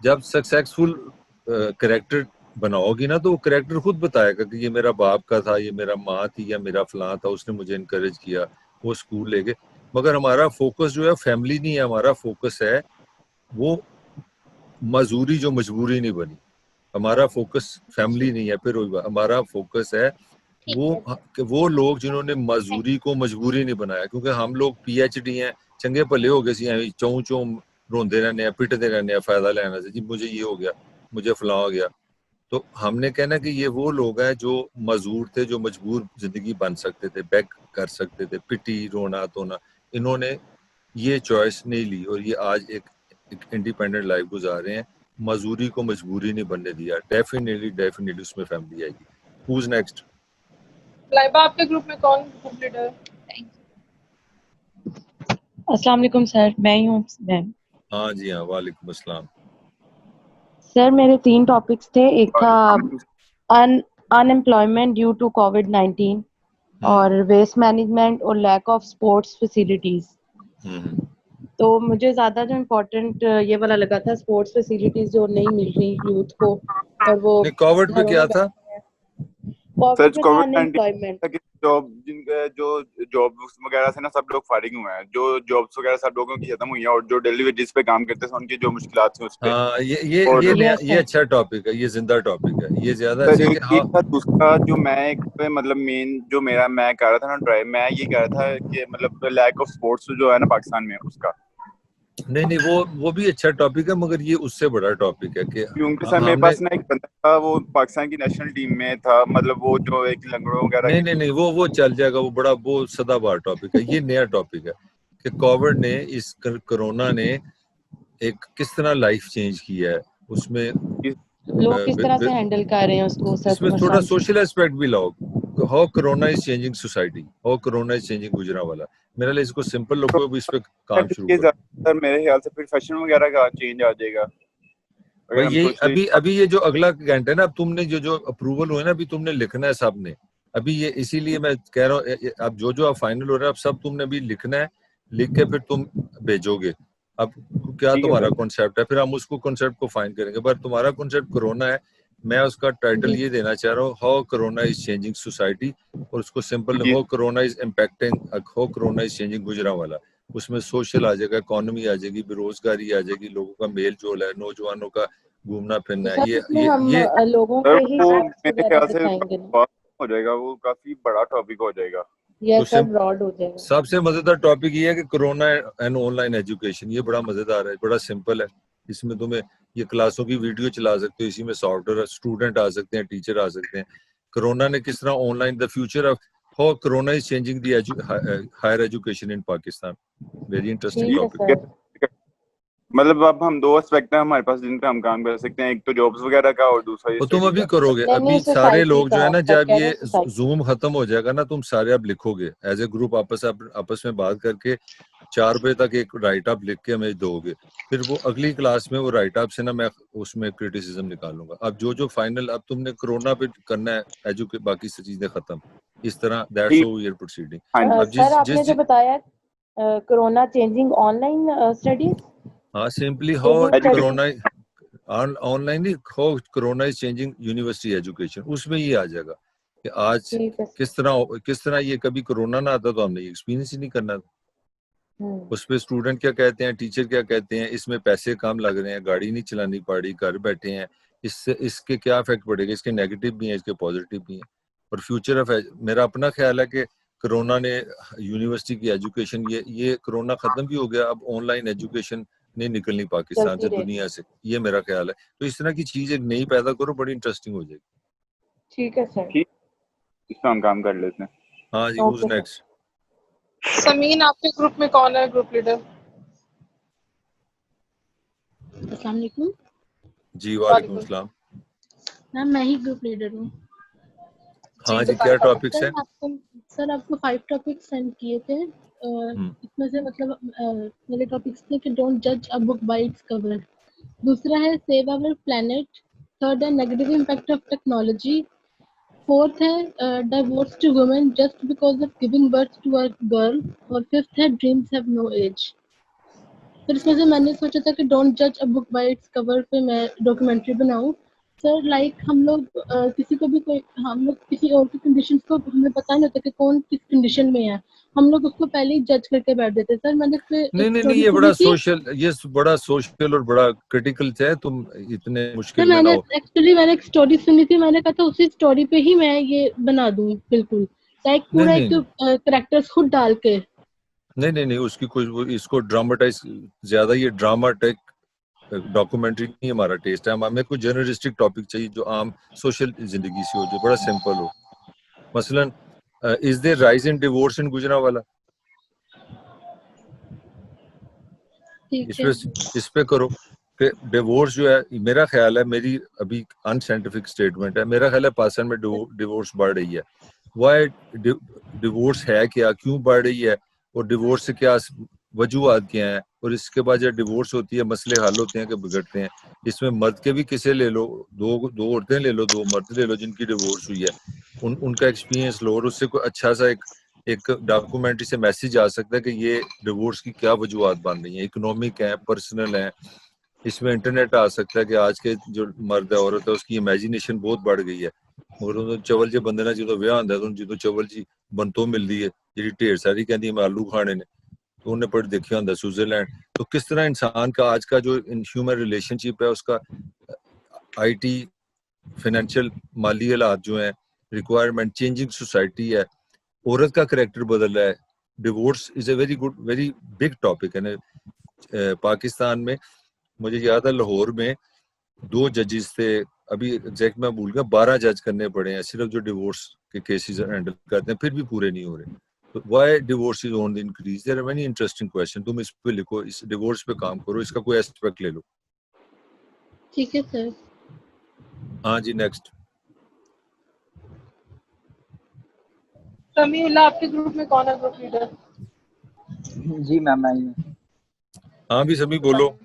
जब सक्सेसफुल करेक्टर बनाओगी ना, तो वो करेक्टर खुद बताएगा कि ये मेरा बाप का था, ये मेरा माँ थी, या मेरा फलां था, उसने मुझे इनकरेज किया, वो स्कूल ले गए। मगर हमारा फोकस जो है फैमिली नहीं है, हमारा फोकस है वो मजदूरी जो मजबूरी नहीं बनी। हमारा फोकस फैमिली नहीं है, फिर हमारा फोकस है वो लोग जिन्होंने मजदूरी को मजबूरी नहीं बनाया। क्योंकि हम लोग PhD हैं, चंगे भले हो गए सी, चौं चौं रोंदे रहने, पिटते रहने, फायदा लेना से, जी मुझे ये हो गया, मुझे फलां हो गया। तो हमने कहना कि ये वो लोग हैं जो मजदूर थे, जो मजबूर जिंदगी बन सकते थे, बैक कर सकते थे, पिटी रोना धोना, इन्होंने ये चॉइस नहीं ली और ये आज एक इंडिपेंडेंट लाइफ गुजार रहे हैं। मजदूरी को मजबूरी नहीं बनने दिया। डेफिनेटली उसमें फैमिली आएगी। Who's next?
लाइबा, आपके ग्रुप में कौन ग्रुप लीडर है?
अस्सलाम वालेकुम सर, मैं ही हूँ मैम।
हाँ जी हाँ, वालेकुम अस्सलाम।
सर मेरे 3 टॉपिक्स थे। एक था अनएम्प्लॉयमेंट ड्यू टू कोविड-19 और वेस्ट मैनेजमेंट और लैक ऑफ स्पोर्ट्स फैसिलिटीज। तो मुझे ज्यादा जो इम्पोर्टेंट ये वाला लगा था, स्पोर्ट्स फैसिलिटीज जो नहीं मिल रही यूथ को, और वो
कोविड पे क्या था?
कोविड-19
जॉब जो जॉब्स वगैरह से ना सब लोग फारिग हुए हैं, जो जॉब्स वगैरह सब लोगों की खत्म हुई है और जो डेली वेजेस पे काम करते हैं उनकी जो मुश्किलात हैं उस पे।
हाँ, ये अच्छा टॉपिक है, ये जिंदा टॉपिक है, ये ज्यादा अच्छा है।
हाँ, दूसरा जो मैं एक पे मतलब मेन जो मैं कह रहा था ना ड्राइव, मैं ये कह रहा था कि मतलब लैक ऑफ स्पोर्ट्स जो है ना पाकिस्तान में, उसका
नहीं वो भी अच्छा टॉपिक है, मगर ये उससे बड़ा टॉपिक है कि
क्योंकि सर मेरे पास ना एक बंदा था, वो पाकिस्तान की नेशनल टीम में था, मतलब वो जो एक लंगड़ों वगैरह
नहीं वो चल जाएगा, वो सदाबहार टॉपिक है। ये नया टॉपिक है कि कोविड ने, इस कोरोना ने एक किस तरह लाइफ चेंज किया है, उसमें
लोग किस तरह से हैंडल कर रहे हैं उसको।
इसमें थोड़ा सोशल एस्पेक्ट भी लाओ। How corona is changing society, how corona is changing Gujranwala. मेरे लिए इसको सिंपल लोगों को इस पे काम शुरू करो।
सर मेरे ख्याल से फिर फैशन वगैरह का चेंज आ जाएगा।
भाई ये अभी ये जो अगला घंटा है ना, अब तुमने जो अप्रूवल हुए ना, अभी तुमने लिखना है सब ने। अभी ये इसीलिए मैं कह रहा हूँ, अब जो अब फाइनल हो रहा है, अब सब तुमने अभी लिखना है, लिख के फिर तुम भेजोगे। अब क्या तुम्हारा कॉन्सेप्ट है, फिर हम उसको कॉन्सेप्ट को फाइन करेंगे। पर तुम्हारा कॉन्सेप्ट कोरोना है, मैं उसका टाइटल ये देना चाह रहा हूँ, how corona is changing society, और उसको simple how corona is impacting, how corona is changing Gujranwala. उसमें सोशल आ जाएगा, इकोनॉमी आ जाएगी, बेरोजगारी आ जाएगी, लोगों का मेल जोल है, नौजवानों का घूमना फिरना है। ये
लोगों के ही
मेरे ख्याल से हो जाएगा, वो काफी बड़ा टॉपिक हो जाएगा।
ये सब ब्रॉड हो जाएगा।
सबसे मजेदार टॉपिक ये है कि कोरोना एंड ऑनलाइन एजुकेशन। ये बड़ा मजेदार है, बड़ा सिंपल है। इसमें तुम्हें ये क्लासों की वीडियो चला सकते हो, इसी में सॉफ्टवेयर, स्टूडेंट आ सकते हैं, टीचर आ सकते हैं। कोरोना ने किस तरह online, the future of how corona is changing the higher education in Pakistan. Very interesting topic.
मतलब अब हम 2 एस्पेक्ट हैं हमारे पास जिन पे हम काम कर सकते हैं, एक तो जॉब्स वगैरह का और दूसरा
तो तुम अभी करोगे। अभी सारे लोग जो है ना, जब ये जूम खत्म हो जाएगा ना, तुम सारे अब लिखोगे एज ए ग्रुप, आपस में बात करके 4 बजे तक एक राइट अप लिख के हमें दोगे। फिर वो अगली क्लास में वो राइट अप से ना मैं उसमें क्रिटिसिज्म निकालूंगा। अब जो फाइनल अब तुमने कोरोना पे करना है, बाकी से चीजें खत्म, इस तरह that's how we are proceeding.
Sir आपने जो बताया कोरोना चेंजिंग ऑनलाइन स्टडीज,
हाँ, सिंपली हाउ कोरोना ऑनलाइन नहीं, how corona is changing university education, उसमें ये आ जाएगा कि आज किस तरह ये कभी कोरोना ना आता तो हमने एक्सपीरियंस ही नहीं करना था। उस पे स्टूडेंट क्या कहते हैं, टीचर क्या कहते हैं, इसमें पैसे कम लग रहे हैं, गाड़ी नहीं चलानी पड़ी, घर बैठे हैं, इसके क्या इफेक्ट पड़ेगा। इसके नेगेटिव भी हैं, इसके पॉजिटिव भी हैं। और फ्यूचर ऑफ, मेरा अपना ख्याल है कि कोरोना ने यूनिवर्सिटी की एजुकेशन, ये कोरोना खत्म भी हो गया, अब ऑनलाइन एजुकेशन नहीं निकलनी पाकिस्तान से, दुनिया से, ये मेरा ख्याल है। तो इस तरह की चीज एक नई पैदा करो, बड़ी इंटरेस्टिंग हो जाएगी।
ठीक है सर,
इस पे हम काम कर लेते हैं।
हाँ जी, who's next?
समीन, आपके ग्रुप में कौन है ग्रुप लीडर?
अस्सलाम वालेकुम
जी। वालेकुम अस्सलाम।
मैम मैं ही ग्रुप लीडर हूँ।
हाँ जी, क्या टॉपिक्स हैं?
सर आपको 5 टॉपिक्स सेंड किए थे। इसमें से मतलब मेरे टॉपिक्स थे कि डोंट जज a book by its cover, दूसरा है सेव आवर प्लेनेट, थर्ड है negative impact of technology, fourth है divorce to women just because of giving birth to a girl, और फिफ्थ है ड्रीम्स हैव नो एज। फिर इसमें से मैंने सोचा था कि डोंट जज a book by its cover पे मैं डॉक्यूमेंट्री बनाऊं। सर लाइक हम लोग किसी को भी हम लोग किसी और की कंडीशंस को हमें पता नहीं होता कि कौन किस कंडीशन में है, हम लोग उसको पहले ही जज करके बैठ देते। सर मैंने
नहीं ये बड़ा सोशल और बड़ा क्रिटिकल है। तुम इतने मुश्किल में
मैंने एक स्टोरी सुनी थी, मैंने कहा था उसी स्टोरी पे ही मैं ये बना दूं, बिल्कुल लाइक पूरा एक कैरेक्टर्स खुद डाल के।
नहीं उसकी कोई इसको ड्रामेटाइज ज्यादा, ये ड्रामेटिक डॉक्यूमेंट्री नहीं हमारा टेस्ट है, हमें कोई जर्नलिस्टिक टॉपिक चाहिए जो आम सोशल जिंदगी से हो, जो बड़ा सिंपल हो। मसलन is there rise in divorce in Gujranwala, इस पे करो कि डिवोर्स जो है, मेरा ख्याल है, मेरी अभी अनसाइंटिफिक स्टेटमेंट है, मेरा ख्याल है पाकिस्तान में डिवोर्स बढ़ रही है। वाई डिवोर्स है क्या, क्यों बढ़ रही है, और डिवोर्स से क्या वजूहात क्या हैं, और इसके बाद जब डिवोर्स होती है मसले हल होते हैं कि बिगड़ते हैं। इसमें मर्द के भी किसे ले लो, दो औरतें ले लो, दो मर्द ले लो जिनकी डिवोर्स हुई है, उनका एक्सपीरियंस लो, और उससे कोई अच्छा सा एक डॉक्यूमेंट्री से मैसेज आ सकता है कि ये डिवोर्स की क्या वजूहात बन रही हैं, इकोनॉमिक है, पर्सनल है। इसमें इंटरनेट आ सकता है कि आज के जो मर्द है औरत है उसकी इमेजिनेशन बहुत बढ़ गई है, और चवल जे बंदे ने जो विआह होंदा है जो चवल जी बनतो मिलती है जी ढेर सारी कहती मैं आलू खाने ने, तो उन्हें पढ़ देखा होंगे स्विट्जरलैंड। तो किस तरह इंसान का आज का जो ह्यूमन रिलेशनशिप है उसका आईटी फाइनेंशियल माली हालात जो है, रिक्वायरमेंट, चेंजिंग सोसाइटी है, औरत का करैक्टर बदल रहा है। Divorce is a very big topic है। पाकिस्तान में मुझे याद है लाहौर में 2 जजेस थे, अभी एग्जैक्ट मैं भूल गया, 12 जज करने पड़े हैं सिर्फ जो डिवोर्स के केसेस हैंडल करते हैं, फिर भी पूरे नहीं हो रहे। तो why divorce is on the increase, there are many interesting question. तुम इस पे लिखो, इस डिवोर्स पे काम करो, इसका कोई एस्पेक्ट ले लो।
ठीक है सर।
हाँ जी, नेक्स्ट।
समीउल्लाह, आपके ग्रुप में कौन है ग्रुप लीडर?
जी मैम, मैं ही हूँ।
हाँ भी सभी बोलो।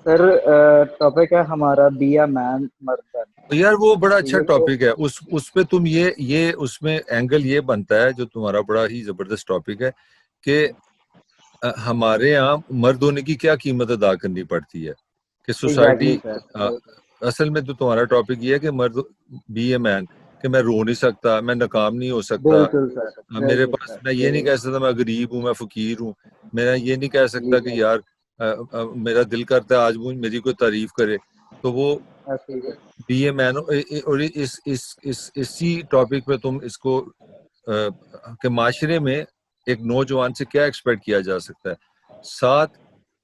सर टॉपिक है हमारा बी अ मैन मर्द।
तो यार वो बड़ा अच्छा टॉपिक है, उस पे तुम ये उसमें एंगल ये बनता है जो तुम्हारा बड़ा ही जबरदस्त टॉपिक है कि हमारे यहाँ मर्द होने की क्या कीमत अदा करनी पड़ती है कि सोसाइटी असल में तो तुम्हारा टॉपिक ये है कि मर्द बी ए मैन, कि मैं रो नहीं सकता, मैं नाकाम नहीं हो सकता, मेरे पास, मैं ये नहीं कह सकता मैं गरीब हूँ, मैं फकीर हूँ, मैं ये नहीं कह सकता कि यार मेरा दिल करता है आज मेरी कोई तारीफ करे। तो वो बी ए मैन, और इसी टॉपिक पे तुम इसको के माशरे में एक नौजवान से क्या एक्सपेक्ट किया जा सकता है। साथ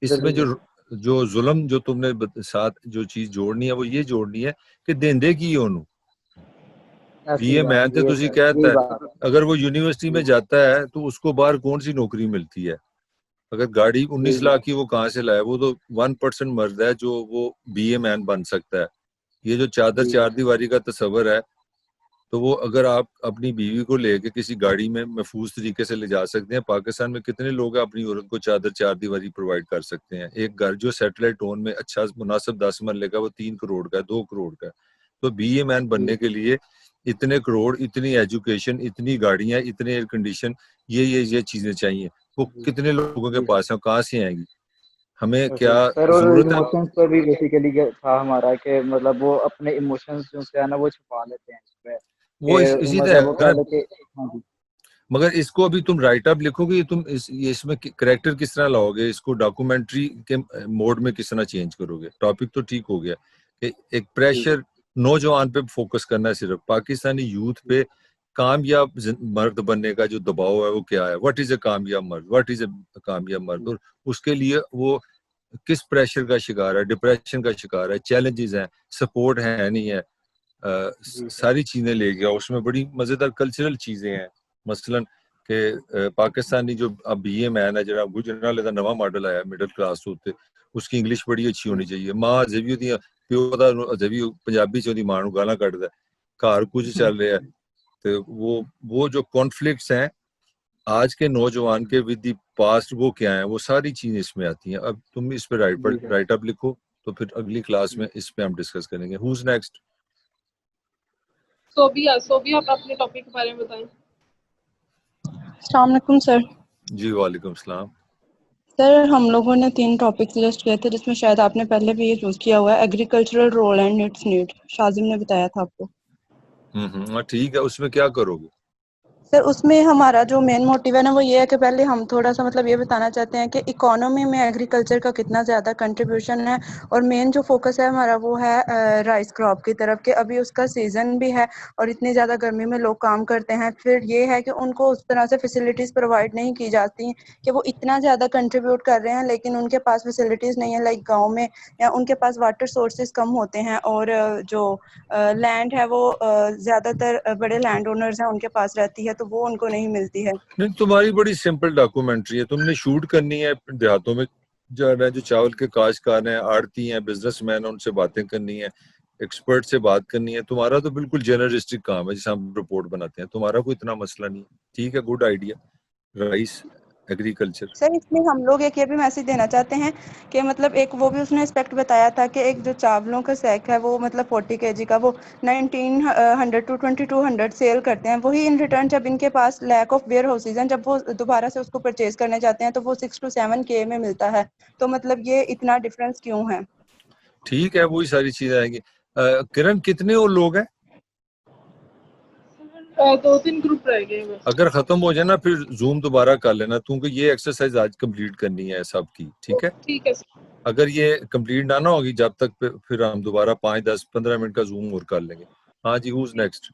इसमें जो जुल्म जो तुमने साथ जो चीज जोड़नी है वो ये जोड़नी है कि देंदे की ओनू बीए मैन तो तुसी कहता है, अगर वो यूनिवर्सिटी में जाता है तो उसको बाहर कौन सी नौकरी मिलती है। अगर गाड़ी 19 लाख की वो कहाँ से लाए, वो तो 1% मर्द है जो वो बीए मैन बन सकता है। ये जो चादर चार दीवारी का तस्वर है, तो वो अगर आप अपनी बीवी को लेके किसी गाड़ी में महफूज तरीके से ले जा सकते हैं। पाकिस्तान में कितने लोग अपनी औरत को चादर चार दीवारी प्रोवाइड कर सकते हैं। एक घर जो सैटेलाइट टोन में अच्छा मुनासिब 10 मरले का वो 3 करोड़ का है, 2 करोड़ का है। तो बीए मैन बनने के लिए इतने करोड़, इतनी एजुकेशन, इतनी गाड़ियां, इतने एयर कंडीशन, ये चीजें चाहिए। वो कितने लोगों के पास है, कहाँ से आएंगी? हमें क्या जरूरत है?
इमोशंस पर भी बेसिकली था हमारा कि मतलब वो अपने इमोशंस जो है ना वो छुपा लेते हैं इसमें,
वो इसी तरह। मगर इसको अभी तुम राइट अप लिखोगे, तुम इसमें करैक्टर किस तरह लाओगे, इसको डॉक्यूमेंट्री के मोड में किस तरह चेंज करोगे? टॉपिक तो ठीक हो गया कि एक प्रेशर नौजवान पे फोकस करना है, सिर्फ पाकिस्तानी यूथ पे कामयाब मर्द बनने का जो दबाव है वो क्या है। व्हाट इज ए कामयाब मर्द, व्हाट इज ए कामयाब मर्द, और उसके लिए वो किस प्रेशर का शिकार है, डिप्रेशन का शिकार है, चैलेंजेस हैं, सपोर्ट है नहीं है, सारी चीजें ले गया। उसमें बड़ी मजेदार कल्चरल चीजें हैं, मसलन के पाकिस्तानी जो अब बीए मैन है जरा गुजरात का नवा मॉडल आया मिडिल क्लास होते, उसकी इंग्लिश बड़ी अच्छी होनी चाहिए। मां अजे भी ओदी प्यो दा अजे भी पंजाबी च ओदी मां नूं गालां कड्डदा, घर कुछ चल रहा है। तो वो जो कॉन्फ्लिक्ट्स हैं आज के नौजवान के विद द पास्ट, वो क्या है, वो सारी चीजें इसमें आती हैं। अब तुम इस पे राइट अप लिखो, तो फिर अगली क्लास में इस पे हम डिस्कस करेंगे। Whose next?
सोबिया आप अपने टॉपिक के बारे में बताएं।
अस्सलाम वालेकुम सर।
जी वालेकुम सलाम।
सर हम लोगों ने 3 टॉपिक्स लिस्ट किए थे जिसमें शायद आपने पहले भी ये चूज किया हुआ है, agricultural role and its need. Shajim ने बताया था आपको।
ठीक है, उसमें क्या करोगे?
सर उसमें हमारा जो मेन मोटिव है ना वो ये है कि पहले हम थोड़ा सा मतलब ये बताना चाहते हैं कि इकोनॉमी में एग्रीकल्चर का कितना ज़्यादा कंट्रीब्यूशन है, और मेन जो फोकस है हमारा वो है राइस क्रॉप की तरफ कि अभी उसका सीज़न भी है और इतनी ज़्यादा गर्मी में लोग काम करते हैं। फिर ये है कि उनको उस तरह से फैसिलिटीज़ प्रोवाइड नहीं की जाती कि वो इतना ज़्यादा कंट्रीब्यूट कर रहे हैं लेकिन उनके पास फैसिलिटीज़ नहीं है, लाइक गाँव में या उनके पास वाटर सोर्सेज कम होते हैं, और जो लैंड है वो ज़्यादातर बड़े लैंड ओनर्स हैं उनके पास रहती है, तो वो उनको नहीं मिलती है।
नहीं, तुम्हारी बड़ी सिंपल डॉक्यूमेंट्री है, तुमने शूट करनी है देहातों में जाना है, जो चावल के काश्तकार हैं, आड़ती हैं, बिजनेसमैन, उनसे बातें करनी है, एक्सपर्ट से बात करनी है। तुम्हारा तो बिल्कुल जर्नलिस्टिक काम है, जैसे हम रिपोर्ट बनाते हैं, तुम्हारा कोई इतना मसला नहीं है। ठीक है, good idea, rice agriculture.
Sir इसमें हम लोग एक ये भी मैसेज देना चाहते हैं कि मतलब एक वो भी उसने एस्पेक्ट बताया था कि एक जो चावलों का सैक है वो मतलब 40 kg का वो 1900 टू 2200 सेल करते हैं, वही इन रिटर्न जब इनके पास लैक ऑफ वेयर हाउसेज हैं, जब वो दोबारा से उसको परचेज करने जाते हैं तो वो 6 to 7 K में मिलता है। तो मतलब ये इतना डिफरेंस क्यों है?
ठीक है, वही सारी चीजें आएंगी। किरण, कितने और लोग हैं?
2-3 ग्रुप रह गए बस।
अगर खत्म हो जाए ना फिर जूम दोबारा कर लेना, क्योंकि ये एक्सरसाइज आज कंप्लीट करनी है सबकी। ठीक है,
ठीक है सर।
अगर ये कंप्लीट ना होगी जब तक फिर हम दोबारा 5, 10, 15 मिनट का जूम और कर लेंगे। हाँ जी, हूज नेक्स्ट?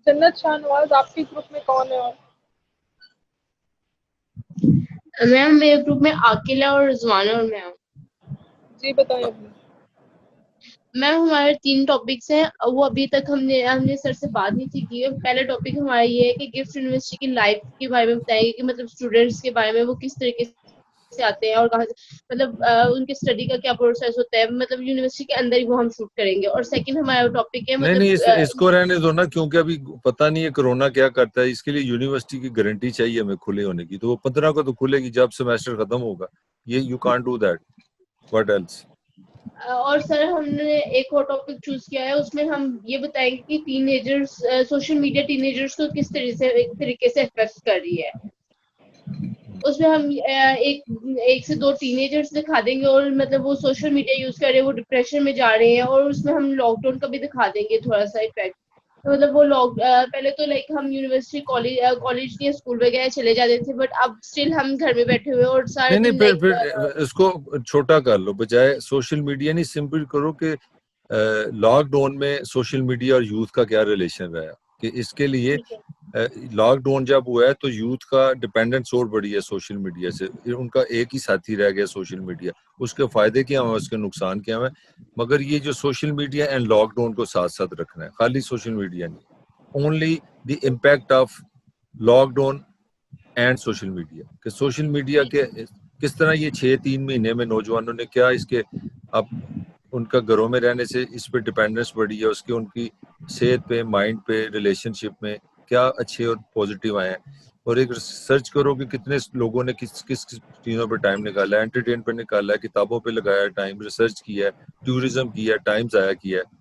जन्नत शाहनवाज, आपके ग्रुप में कौन है? और
मैम मेरे ग्रुप में आकिला और रिजवाना और मैं हूँ।
जी बताएं अपने।
मैम हमारे 3 टॉपिक्स हैं, वो अभी तक हमने सर से बात नहीं की है। पहला टॉपिक हमारा ये है कि गिफ्ट यूनिवर्सिटी की लाइफ के बारे में बताएंगे कि मतलब स्टूडेंट्स के बारे में वो किस तरीके से आते हैं और कहाँ से मतलब उनके स्टडी का क्या प्रोसेस होता है, मतलब यूनिवर्सिटी के अंदर ही वो हम शूट करेंगे। और सेकंड हमारा टॉपिक है मतलब
नहीं, इसको रहने दो ना, क्योंकि अभी पता नहीं है कोरोना क्या करता है। इसके लिए यूनिवर्सिटी की गारंटी चाहिए हमें खुले होने की, तो वो 15 को तो खुलेगी जब सेमेस्टर खत्म होगा। ये you can't do that. What else?
और सर हमने एक और टॉपिक चूज किया है, उसमें हम ये बताएंगे कि टीनेजर्स सोशल मीडिया टीनेजर्स को किस तरीके से अफेक्ट कर रही है। उसमें हम एक से 2 टीनेजर्स दिखा देंगे और मतलब वो सोशल मीडिया यूज कर रहे हैं, वो डिप्रेशन में जा रहे हैं, और उसमें हम लॉकडाउन का भी दिखा देंगे थोड़ा सा इफेक्ट। तो मतलब वो पहले तो लाइक हम यूनिवर्सिटी कॉलेज या स्कूल वगैरह चले जाते थे, बट अब स्टिल हम घर में बैठे हुए और सारे
नहीं,
दिन
फिर इसको छोटा कर लो, बजाय सोशल मीडिया नहीं सिंपल करो कि लॉकडाउन में सोशल मीडिया और यूथ का क्या रिलेशन रहा, कि इसके लिए लॉकडाउन जब हुआ है तो यूथ का डिपेंडेंस और बढ़ी है सोशल मीडिया से। उनका एक ही साथी रह गया सोशल मीडिया। उसके फायदे क्या हैं, उसके नुकसान क्या हैं, मगर ये जो सोशल मीडिया एंड लॉकडाउन को साथ साथ रखना है, खाली सोशल मीडिया नहीं। Only the impact of lockdown and social media, कि सोशल मीडिया के किस तरह ये 6-3 महीने में नौजवानों ने क्या इसके अब उनका घरों में रहने से इस पे डिपेंडेंस बढ़ी है, उसके उनकी सेहत पे, माइंड पे, रिलेशनशिप में क्या अच्छे और पॉजिटिव आए हैं। और एक सर्च करो कि कितने लोगों ने किस किस चीज़ों पे टाइम निकाला है, एंटरटेन पे निकाला है, किताबों पे लगाया टाइम, रिसर्च किया है, टूरिज्म किया है, टाइम ज़ाया किया है।